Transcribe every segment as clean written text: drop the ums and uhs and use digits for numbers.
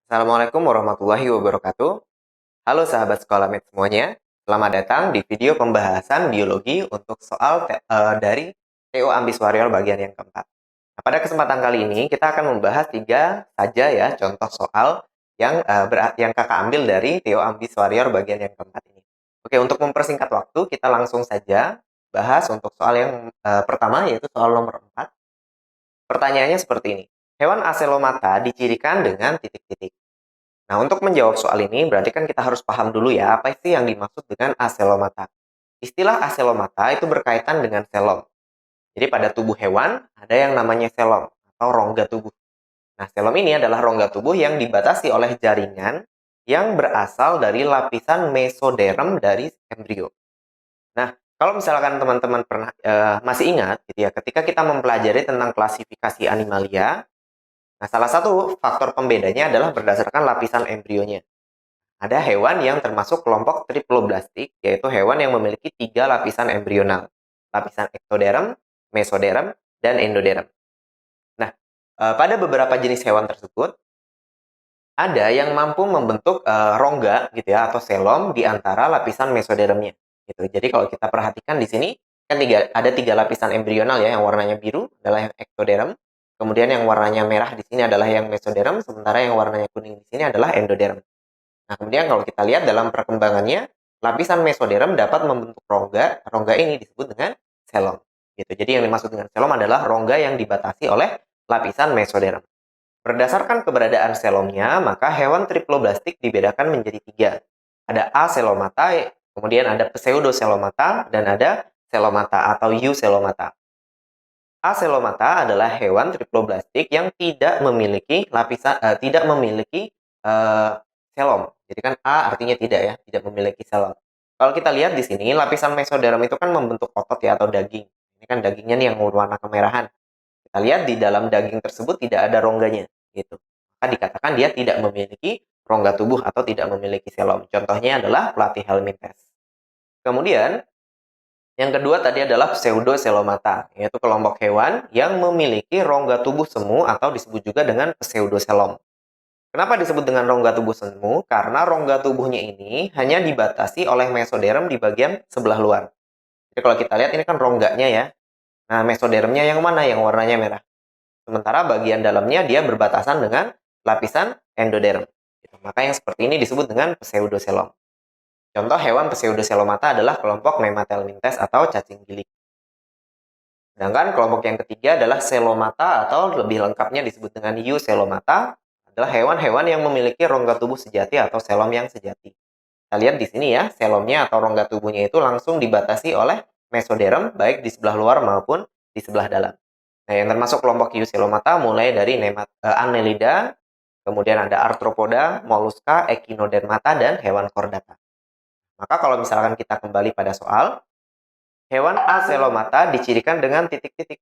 Assalamualaikum warahmatullahi wabarakatuh. Halo sahabat sekolah med semuanya. Selamat datang di video pembahasan biologi untuk soal dari TO Ambis Warrior bagian yang keempat. Nah, pada kesempatan kali ini kita akan membahas tiga saja ya contoh soal yang kakak ambil dari TO Ambis Warrior bagian yang keempat ini. Oke, untuk mempersingkat waktu kita langsung saja bahas untuk soal yang pertama yaitu soal nomor 4. Pertanyaannya seperti ini. Hewan aselomata dicirikan dengan titik-titik. Nah, untuk menjawab soal ini berarti kan kita harus paham dulu ya, apa sih yang dimaksud dengan aselomata. Istilah aselomata itu berkaitan dengan selom. Jadi pada tubuh hewan ada yang namanya selom atau rongga tubuh. Nah, selom ini adalah rongga tubuh yang dibatasi oleh jaringan yang berasal dari lapisan mesoderm dari embrio. Nah, kalau misalkan teman-teman masih ingat gitu ya, ketika kita mempelajari tentang klasifikasi animalia, nah salah satu faktor pembedanya adalah berdasarkan lapisan embrionya. Ada hewan yang termasuk kelompok triploblastik, yaitu hewan yang memiliki 3 lapisan embrional. Lapisan ektoderm, mesoderm, dan endoderm. Nah, pada beberapa jenis hewan tersebut, ada yang mampu membentuk rongga gitu ya, atau selom di antara lapisan mesodermnya. Gitu. Jadi kalau kita perhatikan di sini, kan ada 3 lapisan embrional ya, yang warnanya biru adalah yang ektoderm, kemudian yang warnanya merah di sini adalah yang mesoderm, sementara yang warnanya kuning di sini adalah endoderm. Nah, kemudian kalau kita lihat dalam perkembangannya, lapisan mesoderm dapat membentuk rongga. Rongga ini disebut dengan selom. Gitu. Jadi yang dimaksud dengan selom adalah rongga yang dibatasi oleh lapisan mesoderm. Berdasarkan keberadaan selomnya, maka hewan triploblastik dibedakan menjadi 3. Ada aselomata, kemudian ada pseudoselomata, dan ada selomata atau euselomata. Aselomata adalah hewan triploblastik yang tidak memiliki selom. Jadi kan A artinya tidak ya, tidak memiliki selom. Kalau kita lihat di sini, lapisan mesoderm itu kan membentuk otot ya atau daging. Ini kan dagingnya nih yang berwarna kemerahan. Kita lihat di dalam daging tersebut tidak ada rongganya, gitu. Maka dikatakan dia tidak memiliki rongga tubuh atau tidak memiliki selom. Contohnya adalah Platyhelminthes. Kemudian yang kedua tadi adalah pseudoselomata, yaitu kelompok hewan yang memiliki rongga tubuh semu atau disebut juga dengan pseudoselom. Kenapa disebut dengan rongga tubuh semu? Karena rongga tubuhnya ini hanya dibatasi oleh mesoderm di bagian sebelah luar. Jadi kalau kita lihat ini kan rongganya ya. Nah, mesodermnya yang mana? Yang warnanya merah. Sementara bagian dalamnya dia berbatasan dengan lapisan endoderm. Maka yang seperti ini disebut dengan pseudoselom. Contoh hewan pseudoselomata adalah kelompok Nemathelminthes atau cacing gilik. Sedangkan kelompok yang ketiga adalah selomata atau lebih lengkapnya disebut dengan euselomata, adalah hewan-hewan yang memiliki rongga tubuh sejati atau selom yang sejati. Kita lihat di sini ya, selomnya atau rongga tubuhnya itu langsung dibatasi oleh mesoderm baik di sebelah luar maupun di sebelah dalam. Nah, yang termasuk kelompok euselomata mulai dari Annelida, kemudian ada arthropoda, molluska, echinodermata, dan hewan chordata. Maka kalau misalkan kita kembali pada soal, hewan aselomata dicirikan dengan titik-titik.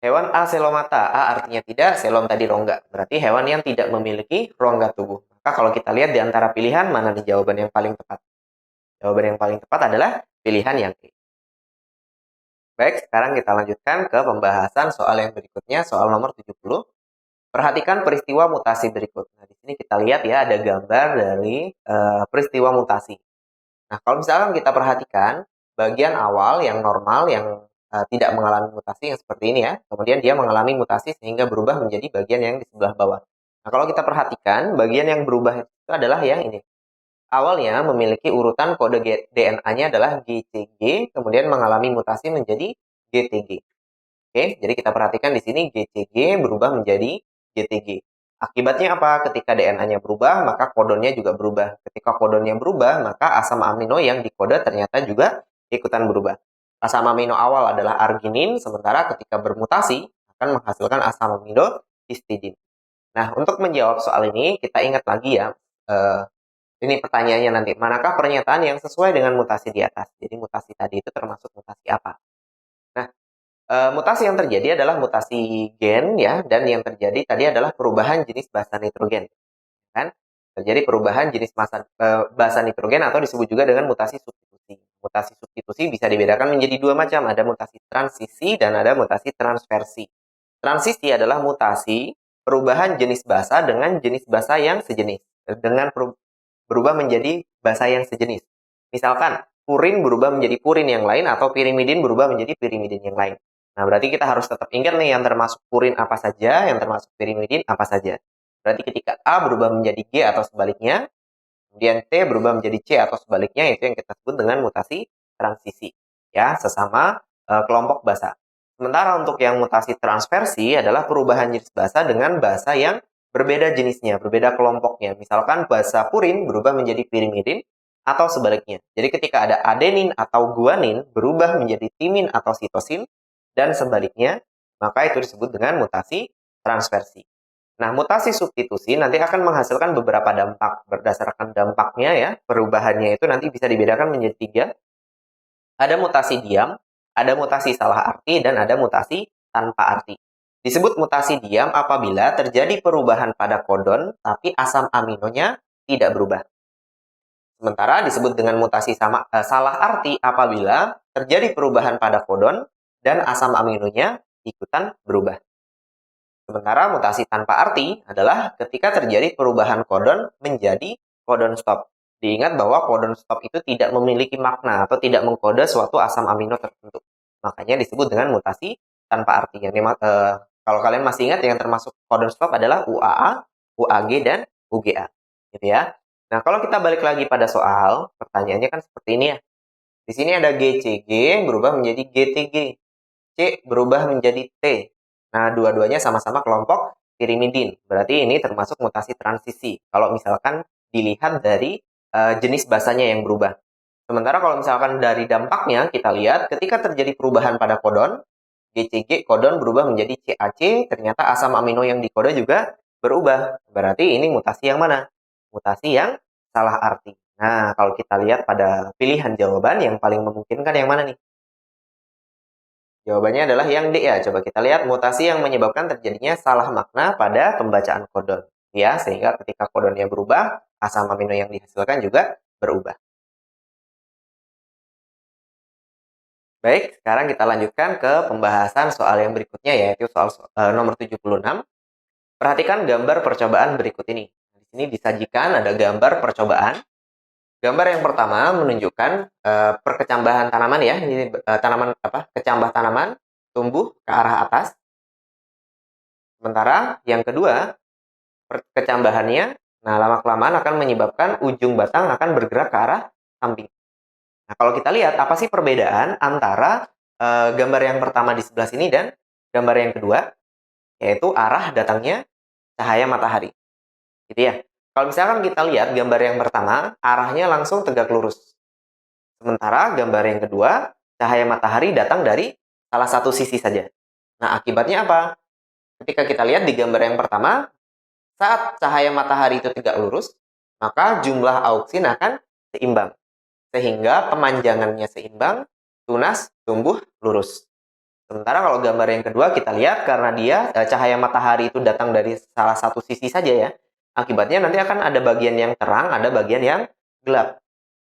Hewan aselomata, A artinya tidak, selom tadi rongga. Berarti hewan yang tidak memiliki rongga tubuh. Maka kalau kita lihat di antara pilihan, mana nih jawaban yang paling tepat? Jawaban yang paling tepat adalah pilihan yang E. Baik, sekarang kita lanjutkan ke pembahasan soal yang berikutnya, soal nomor 70. Perhatikan peristiwa mutasi berikut. Nah, di sini kita lihat ya, ada gambar dari peristiwa mutasi. Nah, kalau misalkan kita perhatikan, bagian awal yang normal, yang tidak mengalami mutasi yang seperti ini ya, kemudian dia mengalami mutasi sehingga berubah menjadi bagian yang di sebelah bawah. Nah, kalau kita perhatikan, bagian yang berubah itu adalah yang ini. Awalnya memiliki urutan kode DNA-nya adalah GCG, kemudian mengalami mutasi menjadi GTG. Oke, jadi kita perhatikan di sini GCG berubah menjadi GTG. Akibatnya apa? Ketika DNA-nya berubah, maka kodonnya juga berubah. Ketika kodonnya berubah, maka asam amino yang dikode ternyata juga ikutan berubah. Asam amino awal adalah arginin, sementara ketika bermutasi akan menghasilkan asam amino histidin. Nah, untuk menjawab soal ini, kita ingat lagi ya, ini pertanyaannya nanti, manakah pernyataan yang sesuai dengan mutasi di atas? Jadi mutasi tadi itu termasuk mutasi apa? Nah, mutasi yang terjadi adalah mutasi gen ya, dan yang terjadi tadi adalah perubahan jenis basa nitrogen. Kan? Terjadi perubahan jenis basa nitrogen atau disebut juga dengan mutasi substitusi. Mutasi substitusi bisa dibedakan menjadi dua macam, ada mutasi transisi dan ada mutasi transversi. Transisi adalah mutasi perubahan jenis basa dengan jenis basa yang sejenis. Dengan berubah menjadi basa yang sejenis. Misalkan, purin berubah menjadi purin yang lain atau pirimidin berubah menjadi pirimidin yang lain. Nah, berarti kita harus tetap ingat nih yang termasuk purin apa saja, yang termasuk pirimidin apa saja. Berarti ketika A berubah menjadi G atau sebaliknya, kemudian T berubah menjadi C atau sebaliknya, itu yang kita sebut dengan mutasi transisi. Ya, sesama kelompok basa. Sementara untuk yang mutasi transversi adalah perubahan jenis basa dengan basa yang berbeda jenisnya, berbeda kelompoknya. Misalkan basa purin berubah menjadi pirimidin atau sebaliknya. Jadi ketika ada adenin atau guanin berubah menjadi timin atau sitosin dan sebaliknya, maka itu disebut dengan mutasi transversi. Nah, mutasi substitusi nanti akan menghasilkan beberapa dampak. Berdasarkan dampaknya ya, perubahannya itu nanti bisa dibedakan menjadi 3. Ada mutasi diam, ada mutasi salah arti, dan ada mutasi tanpa arti. Disebut mutasi diam apabila terjadi perubahan pada kodon, tapi asam aminonya tidak berubah. Sementara disebut dengan mutasi salah arti apabila terjadi perubahan pada kodon, dan asam aminonya ikutan berubah. Sementara mutasi tanpa arti adalah ketika terjadi perubahan kodon menjadi kodon stop. Diingat bahwa kodon stop itu tidak memiliki makna atau tidak mengkode suatu asam amino tertentu. Makanya disebut dengan mutasi tanpa arti. Kalau kalian masih ingat yang termasuk kodon stop adalah UAA, UAG, dan UGA. Gitu ya. Nah, kalau kita balik lagi pada soal, pertanyaannya kan seperti ini ya. Di sini ada GCG berubah menjadi GTG. C berubah menjadi T. Nah, dua-duanya sama-sama kelompok pirimidin. Berarti ini termasuk mutasi transisi. Kalau misalkan dilihat dari jenis basanya yang berubah. Sementara kalau misalkan dari dampaknya, kita lihat ketika terjadi perubahan pada kodon, GCG kodon berubah menjadi CAC, ternyata asam amino yang dikode juga berubah. Berarti ini mutasi yang mana? Mutasi yang salah arti. Nah, kalau kita lihat pada pilihan jawaban, yang paling memungkinkan yang mana nih? Jawabannya adalah yang D ya. Coba kita lihat mutasi yang menyebabkan terjadinya salah makna pada pembacaan kodon. Ya, sehingga ketika kodonnya berubah, asam amino yang dihasilkan juga berubah. Baik, sekarang kita lanjutkan ke pembahasan soal yang berikutnya, yaitu soal nomor 76. Perhatikan gambar percobaan berikut ini. Di sini disajikan ada gambar percobaan. Gambar yang pertama menunjukkan perkecambahan tanaman ya. Ini kecambah tanaman tumbuh ke arah atas. Sementara yang kedua, kecambahannya, nah lama-kelamaan akan menyebabkan ujung batang akan bergerak ke arah samping. Nah, kalau kita lihat apa sih perbedaan antara gambar yang pertama di sebelah sini dan gambar yang kedua, yaitu arah datangnya cahaya matahari. Gitu ya. Kalau misalkan kita lihat gambar yang pertama, arahnya langsung tegak lurus. Sementara gambar yang kedua, cahaya matahari datang dari salah satu sisi saja. Nah, akibatnya apa? Ketika kita lihat di gambar yang pertama, saat cahaya matahari itu tegak lurus, maka jumlah auksin akan seimbang. Sehingga pemanjangannya seimbang, tunas, tumbuh, lurus. Sementara kalau gambar yang kedua kita lihat karena dia cahaya matahari itu datang dari salah satu sisi saja ya. Akibatnya nanti akan ada bagian yang terang, ada bagian yang gelap.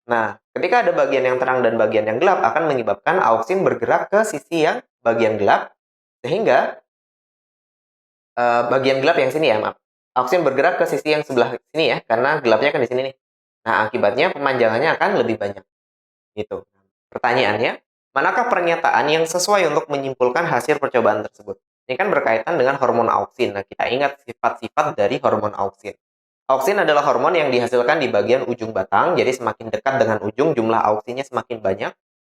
Nah, ketika ada bagian yang terang dan bagian yang gelap akan menyebabkan auksin bergerak ke sisi yang bagian gelap sehingga bagian gelap yang sini ya, maaf. Auksin bergerak ke sisi yang sebelah sini ya, karena gelapnya kan di sini nih. Nah, akibatnya pemanjangannya akan lebih banyak. Gitu. Pertanyaannya, manakah pernyataan yang sesuai untuk menyimpulkan hasil percobaan tersebut? Ini kan berkaitan dengan hormon auksin. Nah, kita ingat sifat-sifat dari hormon auksin. Auksin adalah hormon yang dihasilkan di bagian ujung batang, jadi semakin dekat dengan ujung, jumlah auksinnya semakin banyak.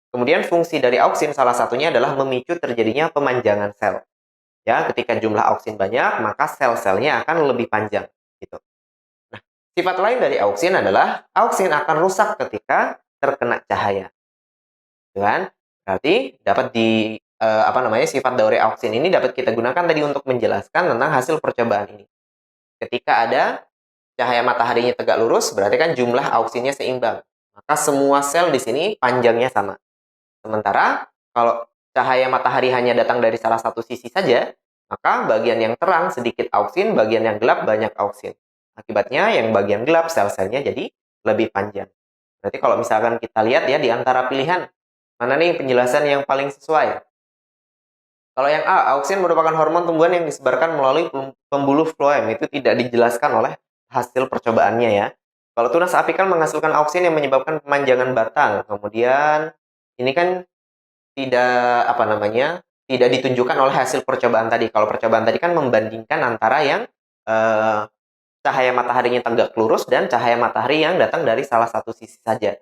Kemudian fungsi dari auksin salah satunya adalah memicu terjadinya pemanjangan sel. Ya, ketika jumlah auksin banyak, maka sel-selnya akan lebih panjang. Gitu. Nah, sifat lain dari auksin adalah auksin akan rusak ketika terkena cahaya. Kan? Berarti dapat sifat dari auksin ini dapat kita gunakan tadi untuk menjelaskan tentang hasil percobaan ini. Ketika ada cahaya mataharinya tegak lurus, berarti kan jumlah auksinnya seimbang. Maka semua sel di sini panjangnya sama. Sementara kalau cahaya matahari hanya datang dari salah satu sisi saja, maka bagian yang terang sedikit auksin, bagian yang gelap banyak auksin. Akibatnya yang bagian gelap sel-selnya jadi lebih panjang. Berarti kalau misalkan kita lihat ya di antara pilihan, mana nih penjelasan yang paling sesuai? Kalau yang A, auksin merupakan hormon tumbuhan yang disebarkan melalui pembuluh floem. Itu tidak dijelaskan oleh hasil percobaannya ya. Kalau tunas apikal menghasilkan auksin yang menyebabkan pemanjangan batang. Kemudian ini kan tidak apa namanya? Tidak ditunjukkan oleh hasil percobaan tadi. Kalau percobaan tadi kan membandingkan antara yang eh, cahaya mataharinya tegak lurus dan cahaya matahari yang datang dari salah satu sisi saja.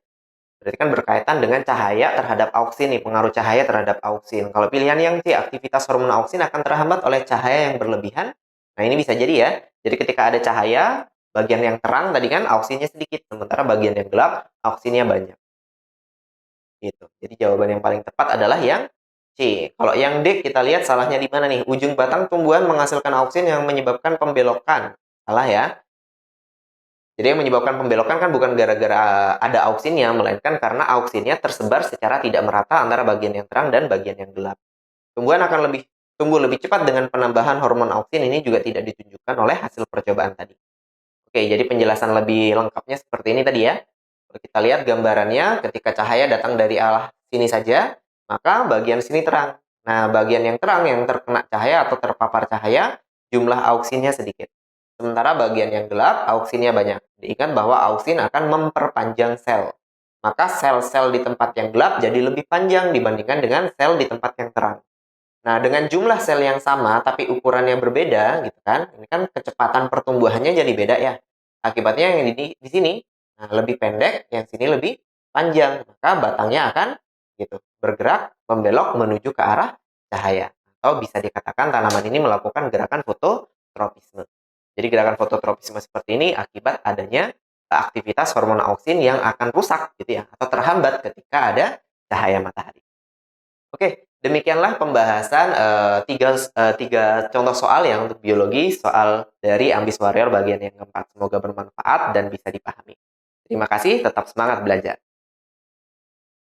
Berarti kan berkaitan dengan cahaya terhadap auksin nih, pengaruh cahaya terhadap auksin. Kalau pilihan yang C, aktivitas hormon auksin akan terhambat oleh cahaya yang berlebihan. Nah, ini bisa jadi ya. Jadi ketika ada cahaya, bagian yang terang tadi kan auksinnya sedikit, sementara bagian yang gelap auksinnya banyak. Gitu. Jadi jawaban yang paling tepat adalah yang C. Kalau yang D, kita lihat salahnya di mana nih? Ujung batang tumbuhan menghasilkan auksin yang menyebabkan pembelokan. Salah ya. Jadi yang menyebabkan pembelokan kan bukan gara-gara ada auksinnya, melainkan karena auksinnya tersebar secara tidak merata antara bagian yang terang dan bagian yang gelap. Tumbuhan akan tumbuh lebih cepat dengan penambahan hormon auksin, ini juga tidak ditunjukkan oleh hasil percobaan tadi. Oke, jadi penjelasan lebih lengkapnya seperti ini tadi ya. Kalau kita lihat gambarannya, ketika cahaya datang dari arah sini saja, maka bagian sini terang. Nah, bagian yang terang yang terkena cahaya atau terpapar cahaya, jumlah auksinnya sedikit. Sementara bagian yang gelap, auksinnya banyak. Diingat bahwa auksin akan memperpanjang sel. Maka sel-sel di tempat yang gelap jadi lebih panjang dibandingkan dengan sel di tempat yang terang. Nah, dengan jumlah sel yang sama tapi ukurannya berbeda gitu kan. Ini kan kecepatan pertumbuhannya jadi beda ya. Akibatnya yang di sini lebih pendek, yang sini lebih panjang. Maka batangnya akan gitu bergerak membelok menuju ke arah cahaya. Atau bisa dikatakan tanaman ini melakukan gerakan fototropisme. Jadi gerakan fototropisme seperti ini akibat adanya aktivitas hormon auksin yang akan rusak gitu ya atau terhambat ketika ada cahaya matahari. Oke, demikianlah pembahasan tiga contoh soal yang untuk biologi, soal dari Ambis Warrior bagian yang keempat. Semoga bermanfaat dan bisa dipahami. Terima kasih, tetap semangat belajar.